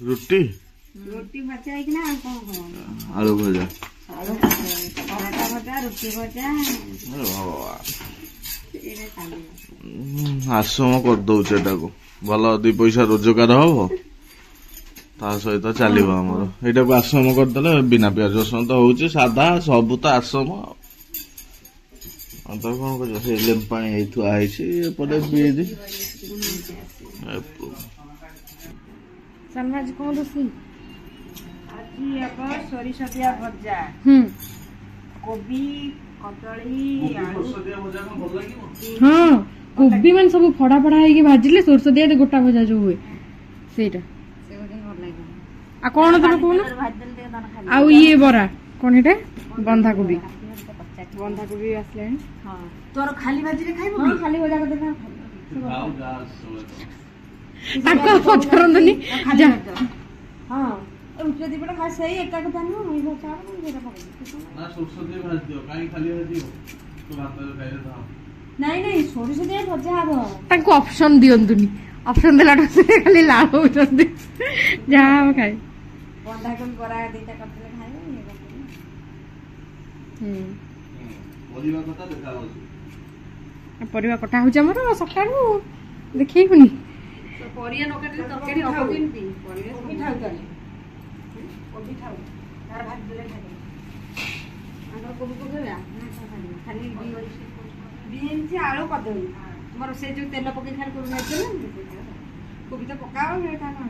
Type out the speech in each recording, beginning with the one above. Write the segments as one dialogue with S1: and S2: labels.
S1: रुटी
S2: रोटी भजा है कि ना कौन
S1: आलू भजा
S2: पराठा भजा रोटी भजा
S1: आश्रम करदे भल दी पैसा रोजगार हम ता सहित चलो आमर यहाँ को आश्रम करदे बिना प्याज रसुण तो हूँ साधा सब तो आश्रम तो कौन कर लेम्पा थुआई बीज
S3: सनराज कौन रोषेई
S2: आज सोरिष दिया भजा कोबी कदली
S3: हाँ कोबी मान सब फड़ा फड़ा है भाजिले सोरष दिया गोटा भजा जो हुए सेटा आ कौन तुम कहून आ ये बरा कौन है बंधा कोबी आसले
S2: तोर खाली भाजी खाइबो
S3: खाली भजा कर पचारनी
S2: हाँ रुटी दीपटा खा सही एका कथा नु मैं भजा जेटा
S1: ना सोरष दे भाज दियो काई खाली भाज दियो तो भात खाइले था
S2: नहीं नहीं सोरिष दिया भजा हबो
S3: ताको ऑप्शन दियंतुनी ऑप्शन देलाटा से खाली लाभ होचंदी जा खाइ
S2: बंधा कोबी बरा देटा कटले खाइबो ये
S1: परिवा कथा देखा हो
S3: परिवा कटा हो हमर सकाळू देखैबुनी
S2: तो परिया न कटले तरकारी हबो किंती परिया कोबी खाउ ताले कोबी खाउ तार भात देले खाइ आगर कोबी को देया खाली बीन से आलू कदली तुमर से जो तेल पके खाली करू नाचे कोबी तो पकाओ बेटा न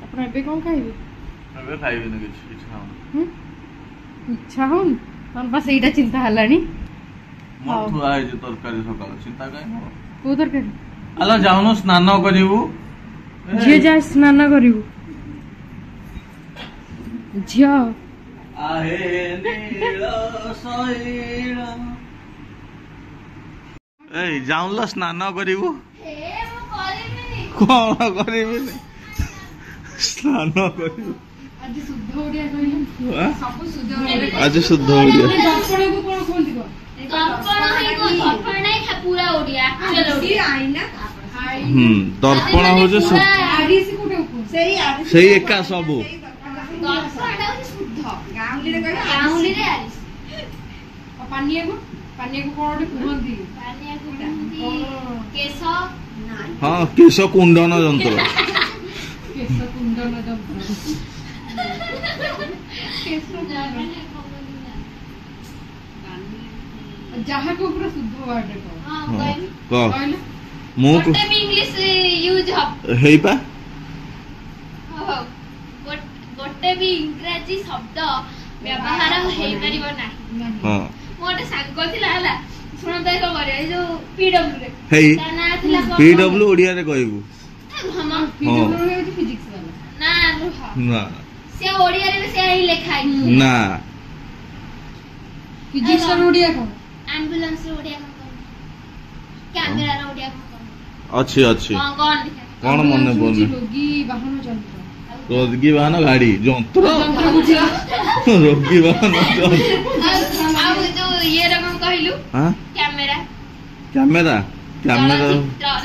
S3: अपन एबे कोन खाइबे
S1: एबे खाइबे न किछ
S3: इच्छा होन तन बस एटा चिंता हलानी
S1: मथु आइ जे तरकारी सकाळ चिंता काई हो
S3: को तरकारी
S1: आला जाउनो स्नान करिवु
S3: जे जा स्नान करिवु झिया
S1: आहे नील सैल ए जाउलो स्नान करिवु
S4: हे मो करिबिनी
S1: कोन करिबिनी स्नान करिवु
S3: आज शुद्ध ओडिया कहिला सब शुद्ध ओडिया
S1: आज शुद्ध ओडिया
S3: दर्पण को कोन कोंती को
S4: दर्पण है को दर्पण नहीं है पूरा ओडिया चलो
S2: ओडिया आईना
S1: दर्पण हो जे
S3: आरिसी कोटे को
S1: सही एका सब
S4: दर्पण है शुद्ध
S2: गाउली रे कहला
S4: गाउली रे आरिस
S3: पानिया को कोन कुहंती
S4: पानिया को केस नाही
S1: हाँ केश कुंडन जंत्र
S3: केस कुंडन जंत्र केस जहा को पूरा शुद्ध वर्ड को
S4: हां
S1: कह मु
S4: गोटे भी इंग्लिश यूज
S1: हेई पा
S4: गोटे भी इंग्रजी शब्द व्यवहार हेई परिबो नाही
S1: हां
S4: मोटे सांग थिला हला सुन त को करे जो पीडब्ल्यू रे
S1: हेई
S4: ता ना थिला
S1: पीडब्ल्यू ओडिया रे कहबू
S4: हम
S3: पीडब्ल्यू रे फिजिक्स वाला
S4: ना रुह
S1: ना
S4: से ओडिया रे से ही लिखाई
S1: ना
S3: फिजिक्स और ओडिया को
S4: एम्बुलेंस रे ओडिया को कैमरा रे ओडिया को
S1: अच्छी अच्छी
S4: कौन
S1: कौन मन बोल
S3: रोगी वाहन जंत्र
S1: रोगी वाहन गाड़ी जंत्र रोगी वाहन
S4: आ जो ये रकम कहलु
S1: हां
S4: कैमरा
S1: कैमरा कैमरा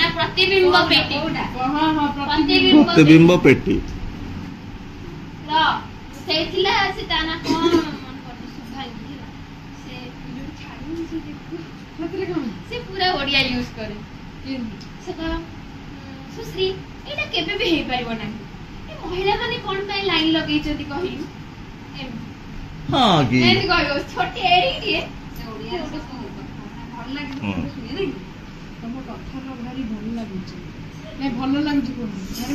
S4: ना प्रतिबिंब पेटी
S3: हां हां
S1: प्रतिबिंब पेटी
S4: र सेथिला से ताना कोन मन करतो सुभाई दिला से जो छाड़ी से देखो
S3: मतलब कोन
S4: से पूरा ओडिया यूज करे से का सुश्री एटा केबे भी हे परिबो नाही ए महिला माने कोन पे लाइन लगै छथि कहिलु
S1: हां की
S4: एंड कहयो छोटी एडी दिए से ओडिया से
S2: भल लागे सुने नहीं
S3: तम कथा न भारी भल लागै छै नै भल लागै छै कोन भारी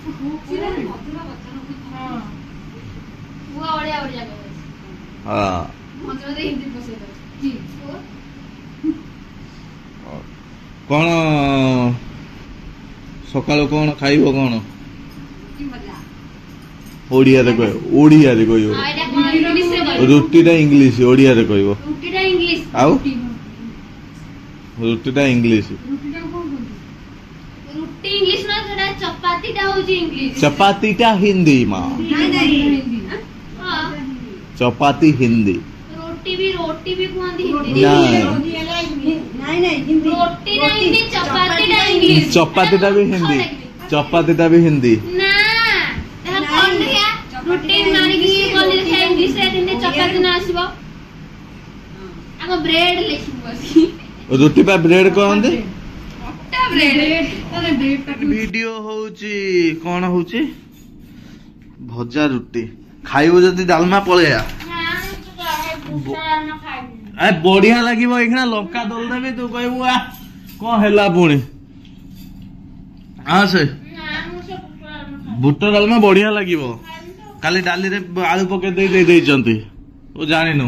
S3: मधुर
S2: चिरा मधुर वचन
S3: हां
S4: वो ओडिया ओडिया कहै
S1: हां
S4: मधुर दे हिंदी बसे दो की
S1: कौन सकाळो कौन खाइबो कौन
S2: की मजा
S1: ओडिया रे कहयो ओडिया रे कहयो
S4: आ एटा कोन इंग्लिश रे कहै
S1: रुटी टा इंग्लिश ओडिया रे कहयो
S4: रुटीटा इंग्लिश
S1: आउ रुटी टा इंग्लिश
S3: रुटी को कोन कोन
S4: रुटी इंग्लिश ना थोड़ा ଚପାତିଟା ହଉଛି ଇଂଲିଶ।
S1: ଚପାତିଟା ହିନ୍ଦୀ ମା।
S4: ହଁ
S1: ଚପାତି ହିନ୍ଦୀ।
S4: ରୋଟି ବି କୁହନ୍ତି ହିନ୍ଦୀ। ରୋଟିଟା ହିନ୍ଦୀ, ଚପାତିଟା ଇଂଲିଶ।
S1: ଚପାତିଟା ବି ହିନ୍ଦୀ। ଚପାତିଟା ବି ହିନ୍ଦୀ।
S4: ନା କଣ ଦେଖିଆ ରୁଟିନ ମାରିକି ଗଲି ଦେଖିଆ ଇଂଲିଶରେ କେମିତି ଚପାତି ନା ଆସିବ। ଆମ ବ୍ରେଡ ଲେଖିବୁ ବସି।
S1: ରୁଟି ପା ବ୍ରେଡ କହନ୍ତି।
S3: ଭିଡିଓ
S1: ହଉଛି କଣ ହଉଛି ଭଜା ରୁଟି ଖାଇବୁ ଯଦି ଡାଲମା ପଳେଇଆ। ବଢିଆ ଲାଗିବ ଏଇଖିଣା ଲଙ୍କା ଦଳି ଦେବି ତୁ କହିବୁ ଆ କଣ ହେଲା ପୁଣି। ହଁ ସେ ବୁଟ ଡାଲମା ବଢିଆ ଲାଗିବ। କାଲି ଡାଲିରେ ଆଳୁ ପକେଇ ଦେଇଛନ୍ତି ତୁ ଜାଣିନୁ।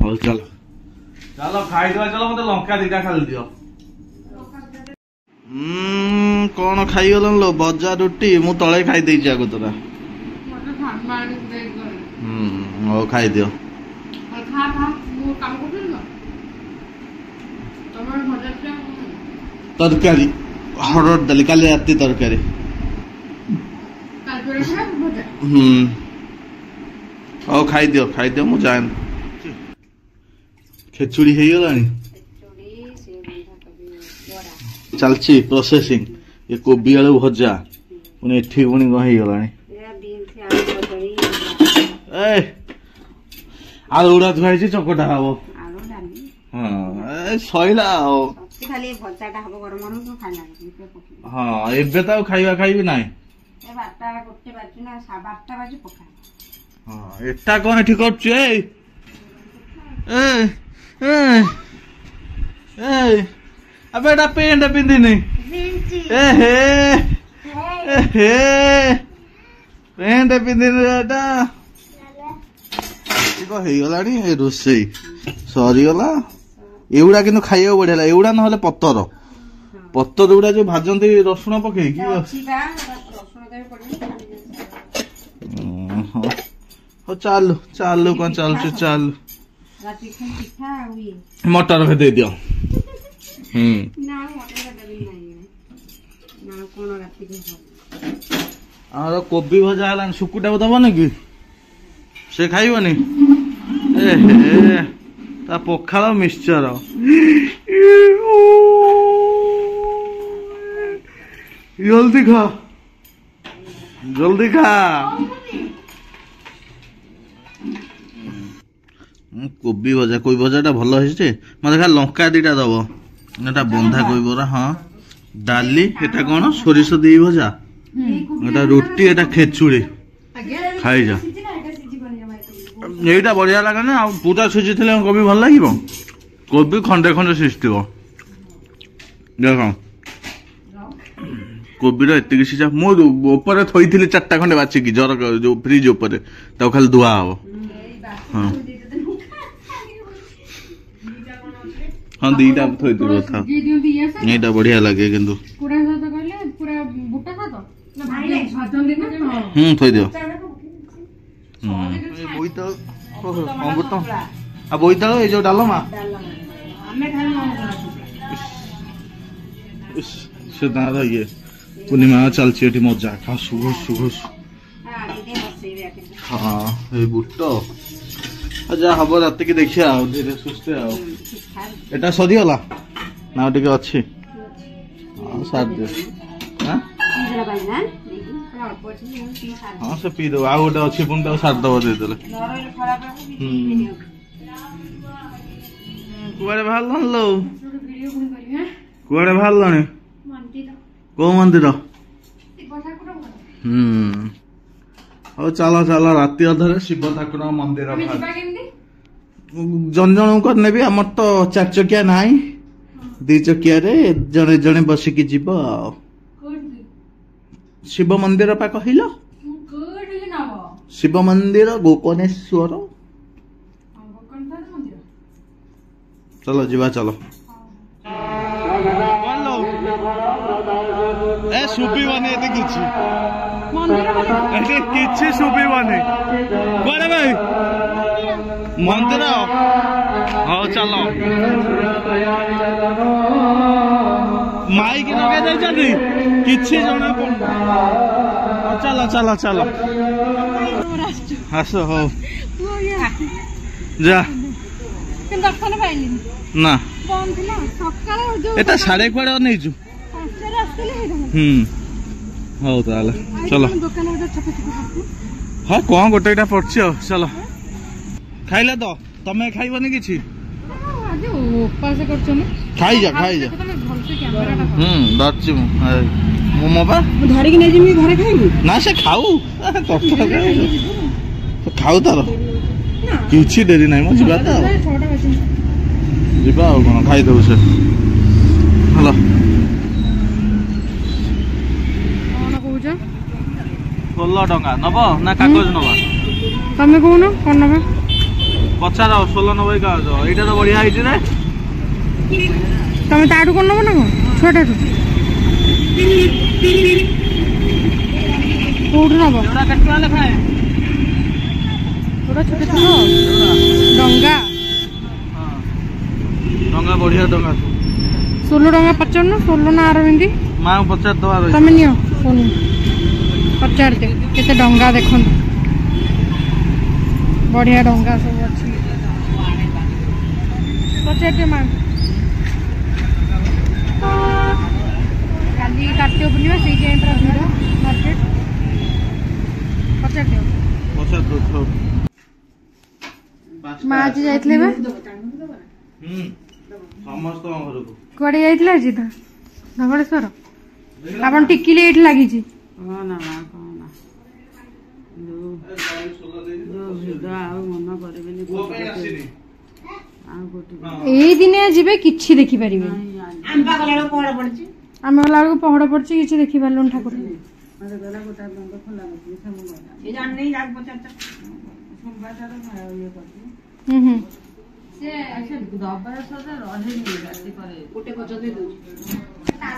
S1: ହଉ ଚାଲ ଚାଲ ଖାଇଦବା ଚାଲ ମତେ ଲଙ୍କା ଦିଟା ଖାଲି ଦିଅ। କଣ ଖାଇଗଲ ଲୋ ଭଜା ରୁଟି ମୁଁ ତଳେ ଖାଇଦେଇଛି ଆଗ ତରା। ହଉ ଖାଇଦିଅ। ତରକାରୀ ହରଡ଼ ଡାଲି କାଲି ରାତି ତରକାରୀ। ହଉ ଖାଇଦିଅ ମୁଁ ଯାଏନି। ଖେଚୁଡି ହେଇଗଲାଣି ଚାଲିଛି ପ୍ରୋସେସିଂ। ଏ କୋବି ଆଳୁ ଭଜା ପୁଣି ଏଠି ପୁଣି କଣ ହେଇଗଲାଣି। ଆଳୁ ଗୁଡା ଥୁଆ ହେଇଛି ଚକଟା ହବ। ହଁ ସଇଲା ଆଉ। ହଁ ଏବେ ତ ଆଉ ଖାଇବି ନାହିଁ। ହଁ ଏଟା କଣ ଏଠି କରୁଛୁ? ଆବେ ଏଟା ପେଣ୍ଟ ପିନ୍ଧିନି। ପେଣ୍ଟ ପିନ୍ଧିନି ଏଟା କଣ ହେଇଗଲାଣି। ରୋଷେଇ ସରିଗଲା। ଏଗୁଡା କିନ୍ତୁ ଖାଇବାକୁ ବଢିଆ ଲାଗେ। ଏଗୁଡା ନହେଲେ ପତର ଗୁଡା ଯୋଉ ଭାଜନ୍ତି ରସୁଣ ପକେଇକି। ହଉ ଚାଲୁ କଣ ଚାଲୁଛୁ ଚାଲୁ। ମଟର ଭେଦେଇ ଦିଅ। ଆମର କୋବି ଭଜା ହେଲାଣି। ଶୁକୁଟାକୁ ଦବନି କି ସେ ଖାଇବନି। ତା ପଖାଳ ମିକ୍ସଚର। ଜଲ୍ଦି ଖା। କୋବି ଭଜା ଟା ଭଲ ହେଇଛି। ମତେ ଖାଲି ଲଙ୍କା ଦିଟା ଦବ। ଏଟା ବନ୍ଧା କୋବି ବରା। ହଁ ଡାଲି ଏଟା କଣ ସୋରିଷ ଦେଇ ଭଜା। ଏଟା ରୁଟି ଏଟା ଖେଚୁଡି ଖାଇଯା। ଏଇଟା ବଢିଆ ଲାଗେ ନା। ଆଉ ପୁରା ସିଝିଥିଲେ କୋବି ଭଲ ଲାଗିବ। କୋବି ଖଣ୍ଡେ ସିଝିଥିବ। ଦେଖ କୋବିର ଏତିକି ସିଝା। ମୁଁ ଉପରେ ଥୋଇଥିଲି 4ଟା ଖଣ୍ଡେ ବାଛିକି ଯୋଉ ଫ୍ରିଜ ଉପରେ ତାକୁ ଖାଲି ଧୁଆ ହବ। ହଁ ଦିଟା ଥୋଇଥିବ କଥା। ଏଇଟା ବଢିଆ ଲାଗେ କିନ୍ତୁ। ଥୋଇଦିଅ। ବୋଇତାଳୁ ଏଇ ଯୋଉ ଡାଲମା ସେ ତାର ଇଏ ପୂର୍ଣ୍ଣିମା ଚାଲିଛି ଏଠି ମଜା। ଘାସୁ ହଁ ଏଇ ବୁଟ ଯାହା ହବ ରାତିକି ଦେଖିବା ଆଉ ଧୀରେ ସୁସ୍ଥେ ଆଉ। ଏଟା ସରିଗଲା ନା ଆଉ ଟିକେ ଅଛି? ହଁ ସାରିଦିଅ। ହଁ ସେ ପିଇଦବ। ଆଉ ଗୋଟେ ଅଛି ପୁଣି ତାକୁ ସାରିଦବ ଦେଇଦେଲେ। କୁଆଡେ ବାହାରିଲଣି ଲୋ? କୁଆଡେ ବାହାରିଲଣି? କୋଉ ମନ୍ଦିର? ହଉ ଚାଲ ରାତି ଅଧରେ ଶିବ ଠାକୁର ମନ୍ଦିର। ଜଣଙ୍କୁ ନେବି। ଆମର ତ 4 ଚକିଆ ନାହିଁ। 2 ଚକିଆରେ ଜଣେ ବସିକି ଯିବ ଆଉ। ଶିବ ମନ୍ଦିର ପା କହିଲ? ଶିବ ମନ୍ଦିର ଗୋକର୍ଣ୍ଣେଶ୍ୱର। चलो जीवा चलो ए सुबीबनी एते किछि किछि सुबीबनी कोड़े भाई मंदिर हाँ चलो ମାଇକି ଲଗେଇ ଦେଇଛନ୍ତି କିଛି ଜଣା ପଡୁନି। ଚାଲ ଚାଲ ଚାଲ ଆସ ହଉ ଯା
S3: ଦର୍ଶନ ପାଇଲିନି
S1: ନା
S3: ବନ୍ଦ ଥିଲା ସକାଳେ ଯୋଉ
S1: ଏଟା ସାଢେ କୁଆଡେ ଅନେଇଛୁ।
S3: 5ଟାରେ ଆସିଥିଲେ ହେଇଥାନ୍ତା।
S1: ହଉ ତାହେଲେ ଚଲ।
S3: ଦୋକାନ ଗୋଟେ ଛୋଟ ଛୋଟ କରିଛୁ।
S1: ହଁ କଣ ଗୋଟେ ଏଇଟା ପଡୁଛି ଆଉ ଚାଲ। ଖାଇଲେ ତ ତମେ ଖାଇବନି କିଛି।
S3: ଆଜି ଉପାସ କରୁଛନ୍ତି।
S1: ଖାଇଯା ଖାଇଯା।
S3: ଭଲସେ କ୍ୟାମେରାଟା
S1: ଧରିଛି ମୁଁ ମୋ ବା
S2: ମୁଁ ଧରିକି ନେଇଯିବି ଘରେ ଖାଇବି।
S1: ନା ସେ ଖାଉ ଖାଉ ତାର କିଛି ଡେରି ନାହିଁ ମ ଯିବା ତ
S3: 6ଟା ବାଜିନି।
S1: ଯିବା ଆଉ କଣ ଖାଇଦବୁ ସେ। ହ୍ୟାଲୋ
S3: କଣ କହୁଛ?
S1: 16 ଟଙ୍କା ନବ ନା କାଗଜ ନବା?
S3: ତମେ କହୁନ କଣ ନବା?
S1: ପଚାର 16 ନବ କାଗଜ। ଏଇଟା ତ ବଢିଆ ହେଇଛି ରେ।
S3: ତମେ ତାଠୁ କଣ ନବ ନା କଣ? ଛୁଆଟାଠୁ କୋଉଠୁ ନବ? ଛୋଟ ଛୋଟ ଡଙ୍ଗା
S1: ଟଙ୍କା ବଢିଆ ଟଙ୍କା
S3: 16 ଟଙ୍କା ପଚାରୁନ। 16 ନା ଆରବିନ୍ଦି
S1: ମାଁ ପଚାରି ଦବା
S3: ତମେ ନିଅ ଫୋନ ପଚାରିଦିଅ କେତେ ଡଙ୍ଗା ଦେଖନ୍ତୁ। ବଢିଆ ଡଙ୍ଗା ସବୁ ଅଛି। ପଚାରିଦିଅ ମା। କାଲି କାର୍ତ୍ତିକ ପୂର୍ଣ୍ଣିମା ସେଇ ଟାଇମ୍ ପୁରା ଭିଡ଼ ମାର୍କେଟ। ପଚାରିଦିଅ। ମା ଆଜି ଯାଇଥିଲେ ବା
S1: ସମସ୍ତଙ୍କ ଘରକୁ।
S3: କୁଆଡେ ଯାଇଥିଲେ ଆଜି ତ? ଧବଳେଶ୍ୱର। ଆପଣ ଟିକିଲି ଏଇଠି ଲାଗିଛି। ଏଇ ଦିନେ ଯିବେ କିଛି ଦେଖିପାରିବେ। ଆମେ ଗଲା ବେଳକୁ ପହଡ ପଡିଛି କିଛି ଦେଖିପାରିଲୁନି ଠାକୁର।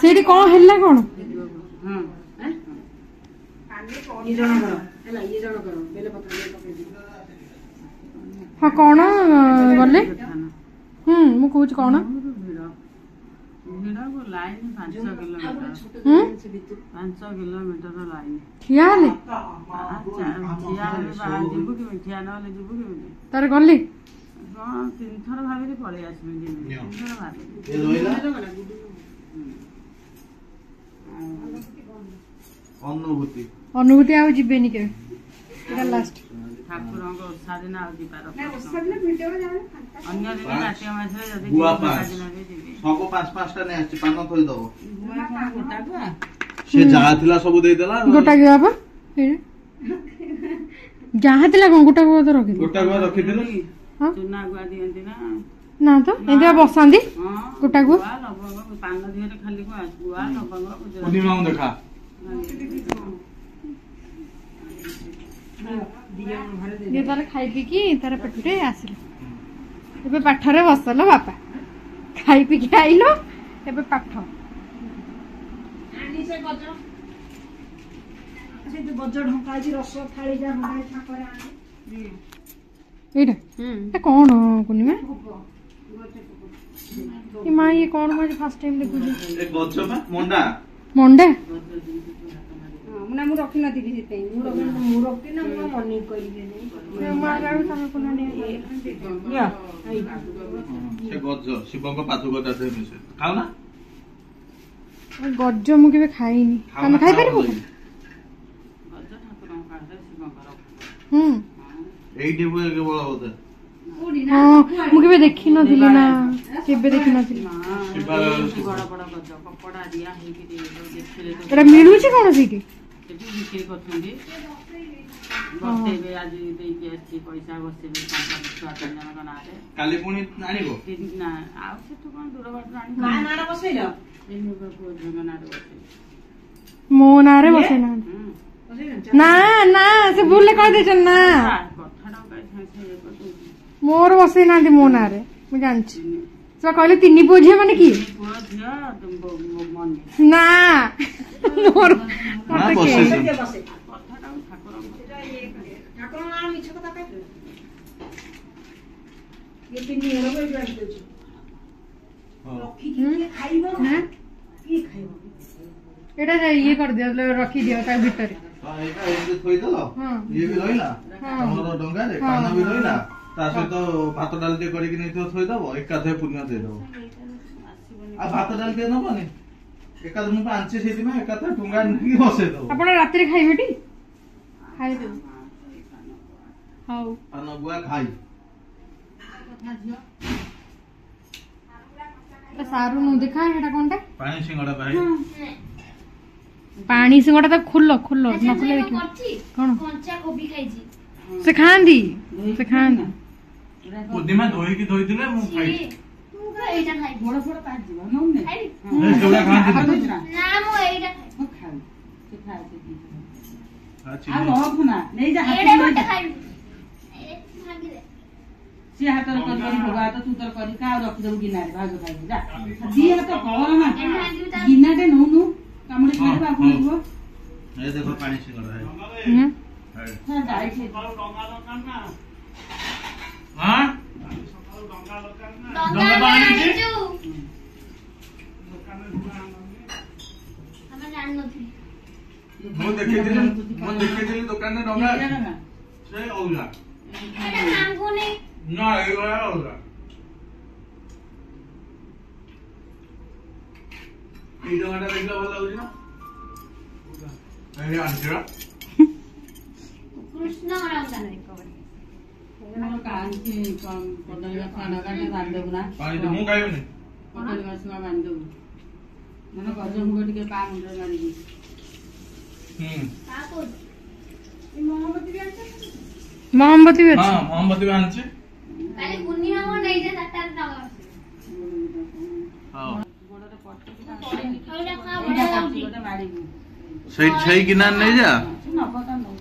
S3: ସେଇଠି କଣ ହେଲା କଣ? ହଁ କଣ ଗଲେ? ମୁଁ କହୁଛି କଣ? ଠିଆ ହେଲେ ତାର ଗଲେ ଅନୁଭୂତି ଆଉ ଯିବେନି କେବେ। ଏଇଟା ଲାଷ୍ଟ।
S5: ଠାକୁରଙ୍କ ଓଷା ଦିନ ଆଉ ଯିବାର
S1: ସବୁ 5-5ଟା ନେଇ ଆସିଛି ପାନ ଥୋଇଦବ। ସେ ଯାହା ଥିଲା ସବୁ ଦେଇଦେଲା।
S3: ଗୋଟା ଗୁଆ ବା ଯାହା ଥିଲା କଣ ଗୋଟା ଗୁଆ ତ ରଖିଥିଲି।
S1: ଗୋଟା ଗୁଆ ରଖିଥିଲି।
S5: ଚୁନା ଗୁଆ ଦିଅନ୍ତି
S3: ନା ତ ଏମିତି ବସାନ୍ତି ଗୋଟା ଗୁଆ।
S5: ପାନ ଦିହରେ ଖାଲି ଗୁଆ ଲବଙ୍ଗ
S1: ଦେଖା
S3: ତାର ଖାଇ ପିଇକି ତାର ପେଟରେ ଆସିଲ। ଏବେ ପାଠରେ ବସଲ ବାପା। ଖାଇ ପିଇକି ଆଇଲ ଏବେ ପାଠ। ଏଇଟା କଣ ପୂର୍ଣ୍ଣିମା? ମା ଇଏ କଣ ମୁଁ ଆଜି ଫାର୍ଷ୍ଟ ଟାଇମ୍ ଦେଖୁଛି। ମଣ୍ଡା ମୁଁ ରଖିନଥିଲି ସେଥିପାଇଁ। ମୁଁ ରଖିନା ମୁଁ ମନେ କରିବି
S1: ଶିବଙ୍କ ପାଦୁକଟା ଖାଉନା।
S3: ଗଜ ମୁଁ କେବେ ଖାଇନି। ତମେ ଖାଇପାରିବ?
S1: ଏଇଠି ହୁଏ କେବଳ ବୋଧେ।
S3: ହଁ ମୁଁ କେବେ ଦେଖିନଥିଲି ନା କେବେ ଦେଖିନଥିଲି। ଏଟା ମିଳୁଛି କଣ ସେଇଠି?
S5: ବିକ୍ରି କରୁଛନ୍ତି। ବସେଇବେ ଆଜି ଦେଇକି ଆସିଛି ପଇସା ବସେଇବେ 5-6 ଜଣଙ୍କ ନାଁରେ।
S1: କାଲି ପୁଣି ଆଣିବ
S5: ନା ଆଉ ସେଠୁ କଣ ଦୂର ବାଟରୁ ଆଣିବ।
S3: ମୋ ନାଁରେ ବସେଇ ନାହାନ୍ତି। ନା ନା ସେ ଭୁଲରେ କହିଦେଇଛନ୍ତି ନା। ମୋର ବସେଇ ନାହାନ୍ତି ମୋ ନାଁରେ ମୁଁ ଜାଣିଛି। ସେ କହିଲେ 3 ପୁଅ ଝିଅ ମାନେ କିଏ? ନା ମୋର एटा ये कर दियो रखी दियो ता भीतर
S1: ଏଇଟା ଏମିତି ଥୋଇଦେଲ
S3: ହଁ।
S1: ଇଏ ବି ରହିଲା
S3: ହଁ।
S1: ତମର ଡଙ୍ଗାରେ
S3: ହଁ,
S1: ପାନ ବି
S3: ହଁ,
S1: ରହିଲା ତା ସହିତ ଭାତ ଡାଲି ଟିକେ କରିକି ନେଇଥିବ ଥୋଇଦବ ଏକାଥରେ ପୁଣ୍ୟ ଦେଇଦବ। ଆଉ ଭାତ ଡାଲି ଟିକେ ନବନି ଏକାଥରେ ମୁଁ ଆଣିଛି ସେଇଥିପାଇଁ ଏକାଥରେ ଟୁଙ୍ଗା ନେଇକି ବସେଇଦବ।
S3: ଆପଣ ରାତିରେ ଖାଇବେଟି ଖାଇଦେବେ ହଉ
S1: ପାନ ଗୁଆ ଖାଇ
S3: सारू नु देखा हेटा कोनटा
S1: ପାଣି ସିଙ୍ଗଡ଼ା ଭାଇ
S3: पानी सिंगड़ा तो खुल्लो खुल्लो न खुले देखियो कोन
S4: କଞ୍ଚା କୋବି ଖାଇଛି
S3: से खांदी से ଖାଆନ୍ତି
S1: ବୁଦ୍ଧିମା ଧୋଇକି ଧୋଇଥିଲେ ମୁଁ ଖାଇ
S4: ତୁ ତ ଏଇଟା ଖାଇବୁ
S5: ବଡ ବଡ ପାଜିବ ନଉନେ
S4: ଖାଇବି
S1: ସେଗୁଡ଼ା ଖାଆନ୍ତି
S4: ନା ମୁଁ ଏଇଟା
S5: ମୁଁ ଖାଉ ସେ ଖାଏ ସେ ଦିଟା ଆଉ
S1: ଚିନି
S5: ରଖୁ ନା ନେଇ ଯା
S4: ଏଇଟା ଗୋଟେ ଖାଇବି ଭାଙ୍ଗିଦେ
S5: ସିଏ ହାତରେ କରି ଭୋଗ ହାତ ତୁ ତୋର କରି କାହା ରଖିଦବୁ ଗିନାରେ ଭାଗ ଖାଇବୁ ଯା ଦି ହାତ କର ନା ଗିନାଟେ ନଉନୁ କାମୁଡି ଖାଇବୁ ଆଉ କଣ ଯିବ
S1: ଏ ଦେଖ ପାଣି ସିଙ୍ଗଡ଼ା ଭାଇ
S5: ଯାଇଛି
S1: ହଁ
S4: ଡଙ୍ଗା ଆଣିଛୁ ଆମେ ଜାଣିନଥିଲି
S1: ମୁଁ ଦେଖିଥିଲି ଦୋକାନରେ ଡଙ୍ଗା ସେ ଅଲଗା
S4: ଏଇଟା ଭାଙ୍ଗୁନି
S1: ନା ଏଇଭଳିଆ ଅଲଗା ଏଇ ଡଙ୍ଗାଟା ଦେଖିଲେ ଭଲ ଲାଗୁଛି ନା ଆଣିଛ
S4: କୃଷ୍ଣ ଡଙ୍ଗା
S5: କାହିଁକି କଦଳୀ ଗଛ ଡଙ୍ଗାଟେ ବାନ୍ଧିଦବୁ ନା
S1: ପାଣି ମୁଁ ଖାଇବିନି
S5: କଦଳୀ ଗଛ ବାନ୍ଧିଦବୁ ମାନେ ଗଜମୁଗ ଟିକେ ପା ମୁଣ୍ଡରେ ମାରିକି
S3: मोमबत्ती भी
S1: ହଁ
S3: अच्छी
S1: ମହମବତୀ ବି ଆଣିଛି
S4: କାଲି ପୂର୍ଣ୍ଣିମା ମୋ ନେଇଯା 4ଟା ଟଙ୍କା
S1: ହଁ
S5: ଗୋଡରେ ପଟିକି
S4: ଏଇଟା ଖା
S5: ଏଇଟା
S4: ବଢିଆ
S5: କାଟି
S4: ଲାଗୁଛି
S5: ଗୋଟେ ମାରିବୁ
S1: ସେଇ ଗିନାର ନେଇଯା
S5: ସେ ନବ ତା ନଉ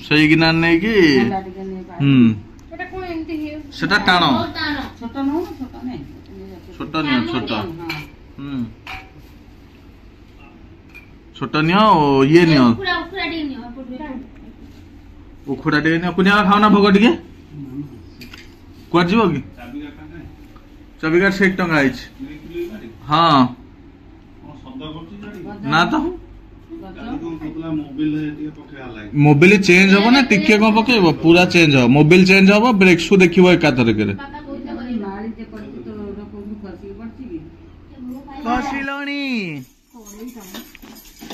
S1: ସେଇ ଗିନାର ନେଇକି
S5: ଥଣ୍ଡା ଟିକେ ନେଇ ପାଣି
S3: एटा कोन एंती हे
S1: ସେଟା ଟାଣ
S4: ବହୁତ ଟାଣ
S5: ଛୋଟ ନଉ ନା ଛୋଟ ନାଇଁ
S1: ଛୋଟ ନିଅ ଛୋଟ
S5: ହଁ
S1: ଛୋଟ ନିଅ ଇଏ ନିଅ
S4: ଉଖୁଡ଼ା ଉଖୁଡ଼ା ଟିକେ ନିଅ
S1: ଉଖୁଡା ଟିକେ ନିଅ କୁନିଆ ଖାଅ ନା ଭୋଗ ଟିକେ କୁଆଡେ ଯିବ କି ଚାବିକାଠ 60 ଟଙ୍କା ହେଇଛି ହଁ ନା ତ ମୋବିଲ ଚେଞ୍ଜ ହବ ନା ଟିକେ କଣ ପକେଇବ ପୁରା ଚେଞ୍ଜ ହବ ମୋବିଲ ଚେଞ୍ଜ ହବ ବ୍ରେକ୍ ସୁ ଦେଖିବ ଏକାଥରକରେ
S4: ବାପା କହୁଥିଲେ
S5: ମାଳି ଯେ କରିକି ତ କୋଉଠୁ ଖସିକି ପଡିଛି କି
S1: ଖସିଲଣି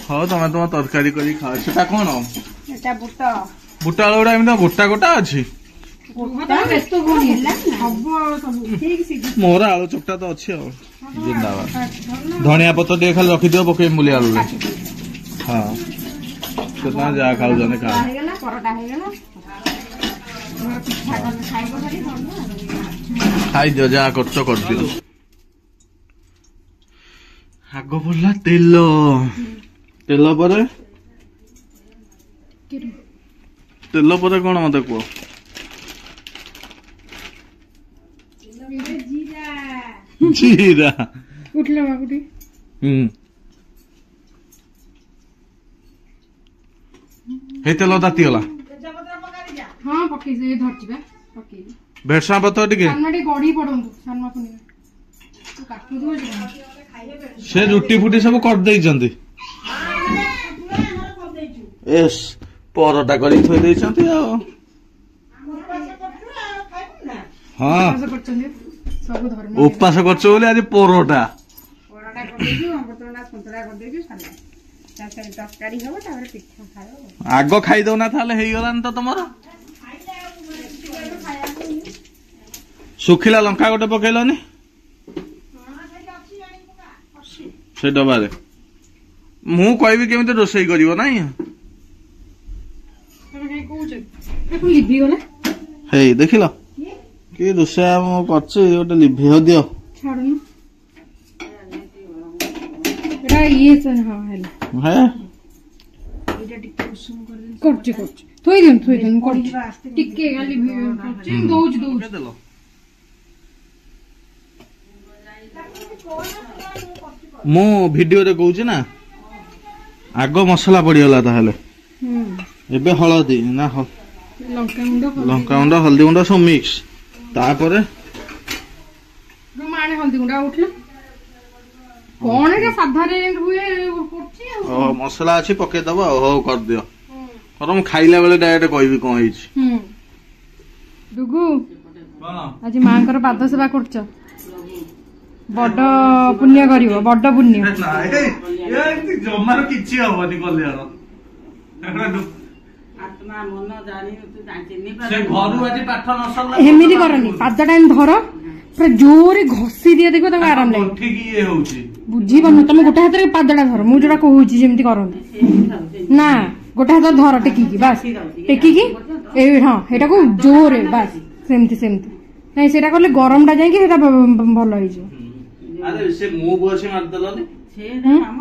S1: ହଉ ତମେ ତମ ତରକାରୀ କରି ଖାଅ ସେଟା କଣ
S2: ଏଟା ବୁଟ
S1: ବୁଟ ଆଳୁ ଗୁଡା ଏମିତି ଗୋଟା ଗୋଟା ଅଛି
S3: व्यस्त होनी सब सब ठीक सिद्धि
S1: ମୋର ଆଳୁ ଚକଟା ତ ଅଛି ଆଉ ଜିନ୍ଦାବାଦ ଧଣିଆ ପତ୍ର ଟିକେ ଖାଲି ରଖିଦିଅ ପକେଇ ମୁଲି ଆଳୁରେ ହଁ ସେଟା ଯାହା ଖାଉଛନ୍ତି ଖା
S2: ହେଇଗଲା ପରଟା ହେଇଗଲା ଆମର ପିଠା କଲେ ଖାଇବ ଖାଲି ଭଲ
S1: ଖାଇଦିଅ ଯାହା କରୁଛ କରିଦିଅ ଆଗ ପଡିଲା ତେଲ ତେଲ ପରେ ତେଲ ପରେ କଣ ମତେ କୁହ ଜିରା
S3: उठले बाकुटी
S1: हे तेल तातीगला
S3: हां पक्की से धरची बा पक्की
S1: भेटसा पत्र टिके
S3: सानमाटी गड़ी पडंतु सानमा पुनी तू काटू दो
S1: से रुटी फुटी सब कर देइचंती एस परोटा करी थोइ देइचंती आ हां
S3: पास करचंदी सब धर्म
S1: उपास करछो बोले आज परोटा
S2: ପରଟା କରିଦେଇଛୁ ଅମୃତଭଣ୍ଡା ସନ୍ତୁଳା କରିଦେଇଛୁ ସାଲା ତା ସାଙ୍ଗେ ତରକାରୀ ହବ ତାପରେ ପିଠା ଖାଇବ
S1: आग खाई दउना थाले हेई गलान तो तमरो सुखिला लंका गोटे पकेलनी से डबारे मु कहबी केमिति रोसई करिवो नाही
S3: तमे काई कहउछ देखु लिभि गला
S1: हेई देखिलो कि रोसई मु करछि गोटे लिभि हो दियो
S3: छाडनु एटा ये सन हां हेला
S1: हे
S2: ଏଇଟା ଟିକେ ଉଷୁମ କରିଦେଇଛୁ
S3: करछि थोइ देन करछि टिके गाली करछि दउछ दउछ
S1: देलो मु वीडियो रे कहूछि ना आगो मसला पड़ीगला ताहले एबे हळदी ना
S3: लंका
S1: गुंड हल्दी गुंड सब मिक्स तापरे
S3: माने हल्दी गुंडा उठला କଣ ଏଟା ସାଧାରେ ହୁଏ କରୁଛି ଆଉ
S1: ଓହୋ ମସଲା ଅଛି ପକେଇଦବ ଆଉ ହଉ କରିଦିଅ କର ମୁଁ ଖାଇଲା ବେଳେ ଡାଇରେକ୍ଟ କହିବି କଣ ହେଇଛି
S3: ଡୁଗୁ
S1: କଣ
S3: ଆଜି ମାଙ୍କର ପାଦ ସେବା କରୁଛ ବଡ ପୁଣ୍ୟ କରିବ ବଡ ପୁଣ୍ୟ
S1: ଜମାରୁ କିଛି ହବନି କଲ୍ୟାଣ
S5: ଆତ୍ମା ମନ ଜାଣି ତୁ ଚିହ୍ନି
S1: ସେ ଘରୁ ଆଜି ପାଠ ନ ସରିଲା
S3: ଏମିତି କରନି ପାଦଟା ଏମିତି ଧର ପୁରା ଜୋରେ ଘଷି ଦିଅ ଦେଖିବ ତାଙ୍କୁ ଆରାମ ଲାଗିବ
S1: ଠିକ ଇଏ ହଉଛି
S3: ବୁଝିପାରୁନ ତମେ ଗୋଟେ ହାତରେ ପାଦଟା ଧର ମୁଁ ଯୋଉଟା କହୁଛି ଯେମିତି କରନ୍ତି ନା ଗୋଟେ ହାତରେ ଧର ଟେକିକି ବାସ୍ ଟେକିକି ଏଇ ହଁ ସେଇଟାକୁ ଜୋରେ ବାସ୍ ସେମିତି ସେମିତି ନାଇଁ ସେଇଟା କଲେ ଗରମଟା ଯାଇକି ସେଇଟା ଭଲ ହେଇଯିବ
S1: ଆରେ ସେ ମୁଁ ବସି ମାରିଦେଲନି
S5: ସେଇଟା କାମ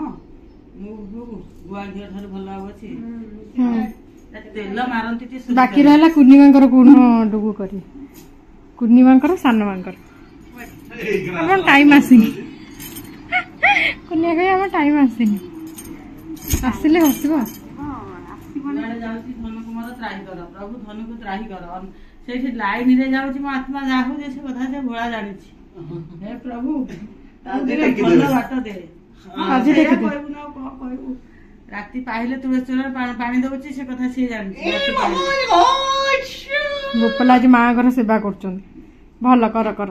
S5: ମୁଁ ଗୁଆ ଘିଅ ଠାରୁ ଭଲ ହବ ଅଛି ତେଲ ମାରନ୍ତି
S3: ବାକି ରହିଲା କୁର୍ଣ୍ଣିମାଙ୍କର କୋଉନ ଡୁଗୁ କରିବେ କୁର୍ଣ୍ଣିମାଙ୍କର ସାନ ମାଙ୍କର ଆମର ଟାଇମ ଆସିନି କୁର୍ଣ୍ଣିମା କହି ଆମର ଟାଇମ ଆସିନି ଆସିଲେ ହସିବ
S5: ଯାଉଛି ଧନକୁ ମୋର ତ୍ରାହି କର ପ୍ରଭୁ ଧନକୁ ତ୍ରାହି କର ସେଇଠି ଲାଇନରେ ଯାଉଛି ମୋ ଆତ୍ମା ଯାହା ହଉଛି ସେ କଥା ସେ ଭୋଳା ଜାଣିଛି ହେ ପ୍ରଭୁ ଭଲ ବାଟ ଦେ
S3: ଆଜି ଦେଖିଦେ
S5: କହିବୁ ନା କଣ କହିବୁ ରାତି ପାଇଲେ ତୁଳସୀ ଚୂଳରେ ପାଣି ଦଉଛି ସେ କଥା ସିଏ ଜାଣିଛି
S3: ଗୋପାଲ ଆଜି ମାଙ୍କର ସେବା କରୁଛନ୍ତି ଭଲ କର କର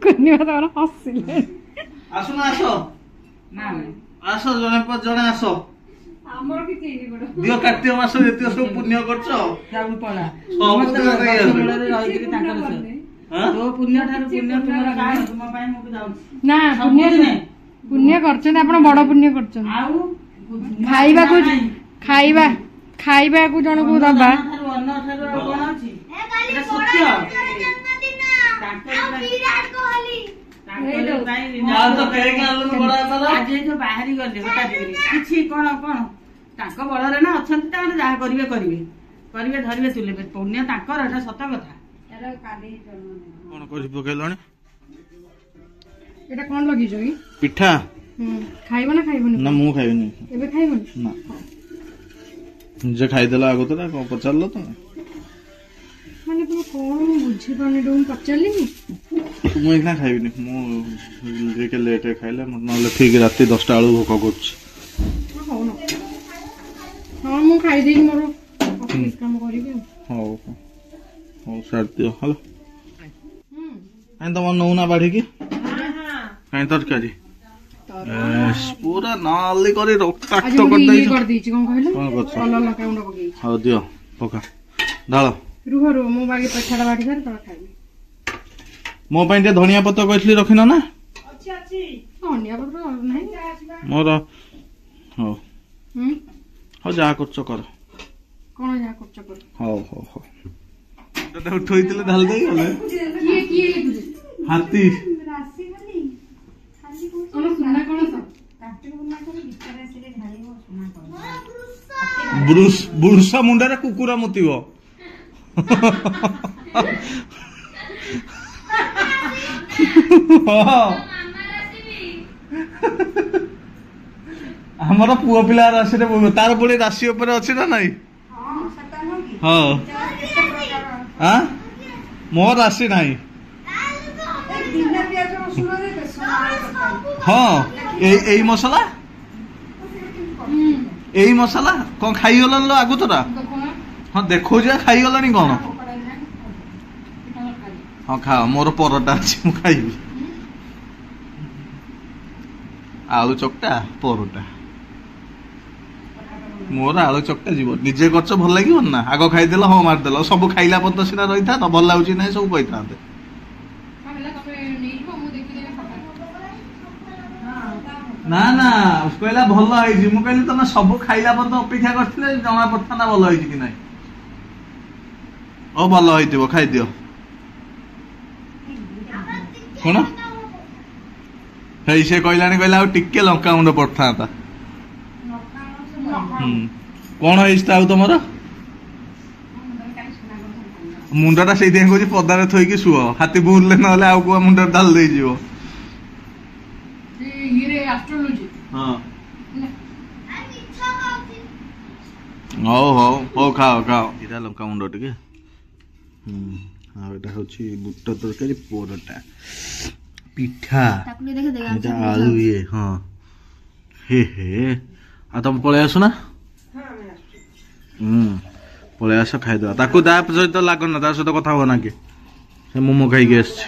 S3: କୁର୍ଣ୍ଣିମା ତମର ହସିଲେ
S1: ଆସୁନ ଆସ
S5: ନା
S1: ଆସ ଜଣେ ପରେ ଜଣେ ଆସ
S3: ଆମର କିଛି ହେଇନି ଗୋଡ଼
S1: ଦିଅ କାର୍ତ୍ତିକ ମାସ ଯେତିକ ସବୁ ପୁଣ୍ୟ କରୁଛ
S5: ଯାଉ ପଳା
S1: ସବୁଥିରେ
S5: ରହିକିରି ତାଙ୍କର ତୋ ପୁଣ୍ୟ ଠାରୁ ପୁଣ୍ୟ ତୁମର କାହିଁ ତୁମ ପାଇଁ ମୁଁ ଯାଉଛି
S3: ନା ପୁଣ୍ୟ କରୁଛନ୍ତି ଆପଣ ବଡ ପୁଣ୍ୟ କରୁଛନ୍ତି
S5: ଆଉ
S3: ଖାଇବାକୁ ଜଣକୁ ଦବା
S5: ଅନ୍ନ ଠାରୁ ଆଉ କଣ ଅଛି ବାହାରି ଗଲେ ହଠାତ୍ କିଛି କଣ କଣ ତାଙ୍କ ବଳରେ ନା ଅଛନ୍ତି ତାଙ୍କର ଯାହା କରିବେ କରିବେ କରିବେ ଧରିବେ ତୁଲେବେ ପୁଣ୍ୟ ତାଙ୍କର ଏଟା ସତ କଥା
S1: କଣ କରି ପକେଇଲଣି
S3: ଏଟା କଣ ଲଗେଇଛ କି
S1: ପିଠା
S3: ଖାଇବ ନା ଖାଇବନି
S1: ନା ମୁଁ ଖାଇବିନି
S3: ଏବେ ଖାଇବନି
S1: ନା ନିଜେ ଖାଇଦେଲା ଆଗତରା କଣ ପଚାରିଲ ତମେ
S3: ମାନେ ତମେ କଣ ବୁଝିପାରୁନି ମୁଁ ପଚାରିଲିନି
S1: ମୁଁ ଏଇନା ଖାଇବିନି ମୁଁ ଟିକେ ଲେଟ୍ ଖାଇଲେ ନହେଲେ ଠିକ ରାତି 10ଟା ବେଳକୁ ଭୋକ କରୁଛି
S3: ହଉ ହଁ ମୁଁ ଖାଇଦେଇକି ମୋର ଅଫିସ କାମ କରିବି
S1: ହଉ ହଉ ସାରି ଦିଅ ହେଲା କାଇଁ ତମର ନଉନା ବାଢିକି କାଇଁ ତରକାରୀ ପୁରା ନାଲି କରି ରକ୍ତାକ୍ତ କରିଦେଇଛି
S3: କରିଦେଇଛି କଣ କହିଲେ
S1: କଣ କରୁଛ
S3: କଲର ଲଙ୍କା ଗୁଣ୍ଡ ପକେଇଛି
S1: ହଉ ଦିଅ ପକା ଢାଳ
S3: ରୁହ ମୁଁ ବାକି ପେଠାଟା ବାଢି ସାରି ତଳେ ଖାଇବି
S1: ମୋ ପାଇଁ ଟିକେ ଧନିଆ ପତ୍ର କହିଥିଲି ରଖିନ ନା
S3: ଧନିଆ ପତ୍ର ନାହିଁ
S1: ମୋର ହଉ ହଉ ଯାହା କରୁଛ କର
S3: କଣ ଯାହା କରୁଛ କର
S1: ହଉ ଉଠେଇଥିଲେ ଢାଲି ଦେଇ ଗଲେ
S3: କିଏ ଲେଖୁଛି
S1: ହାତୀ
S3: ସୁନା କଣ
S1: ବୃଷ ମୁଣ୍ଡରେ କୁକୁର ମୁତିବ ଆମର ପୁଅ ପିଲା ରାଶିରେ ତାର ପୁଣି ରାଶି ଉପରେ ଅଛି ନା ନାଇଁ ହଁ ମୋ ରାଶି ନାହିଁ ହଁ ଏଇ ମସଲା କଣ ଖାଇଗଲାଣି ଲୋ ଆଗୁତରା ହଁ ଦେଖଉଛି ଖାଇଗଲାଣି କଣ ହଁ ଖାଅ ମୋର ପରଟା ଅଛି ମୁଁ ଖାଇବି ଆଳୁ ଚକଟା ପରଟା ମୋର ଆଳୁ ଚକଟା ଯିବ ନିଜେ କରୁଛ ଭଲ ଲାଗିବନି ନା ଆଗ ଖାଇଦେଲ ହଁ ମାରିଦେଲ ସବୁ ଖାଇଲା ପର୍ଯ୍ୟନ୍ତ ସିନା ରହିଥାନ୍ତ ଭଲ ଲାଗୁଛି ନାହିଁ ସବୁ କହିଥାନ୍ତେ ନା ନା କହିଲା ଭଲ ହେଇଛି ମୁଁ କହିଲି ତମେ ସବୁ ଖାଇଲା ପର୍ଯ୍ୟନ୍ତ ଅପେକ୍ଷା କରିଥିଲେ ଜଣା ପଡିଥାନ୍ତା ଭଲ ହେଇଛି କି ନାହିଁ ଓ ଭଲ ହେଇଥିବ ଖାଇଦିଅ କଣ ହେଇ ସେ କହିଲାଣି କହିଲା ଆଉ ଟିକେ ଲଙ୍କା ଗୁଣ୍ଡ ପଡିଥାନ୍ତା କଣ ହେଇଛି ଆଉ ତମର ମୁଣ୍ଡଟା ସେଇଥିପାଇଁ କହୁଛି ପଦାରେ ଥୋଇକି ଶୁଅ ହାତୀ ବୁଲିଲେ ନହେଲେ ଆଉ କୁଆ ମୁଣ୍ଡରେ ଢାଲି ଦେଇଯିବ ହଉ ଖାଅ ଜିରା ଲଙ୍କା ଗୁଣ୍ଡ ଟିକେ ଆଉ ଏଟା ହଉଛି ବୁଟ ତରକାରୀ ପରଟା ପିଠା ଏଟା ଆଳୁ ଇଏ ହଁ ହେ ହେ ଆଉ ତମେ ପଳେଇ ଆସୁ ନା ପଳେଇ ଆସ ଖାଇଦବା ତାକୁ ତା ସହିତ ଲାଗନା ତା ସହିତ କଥା ହବ ନା କି ସେ ମୋମୋ ଖାଇକି ଆସିଛି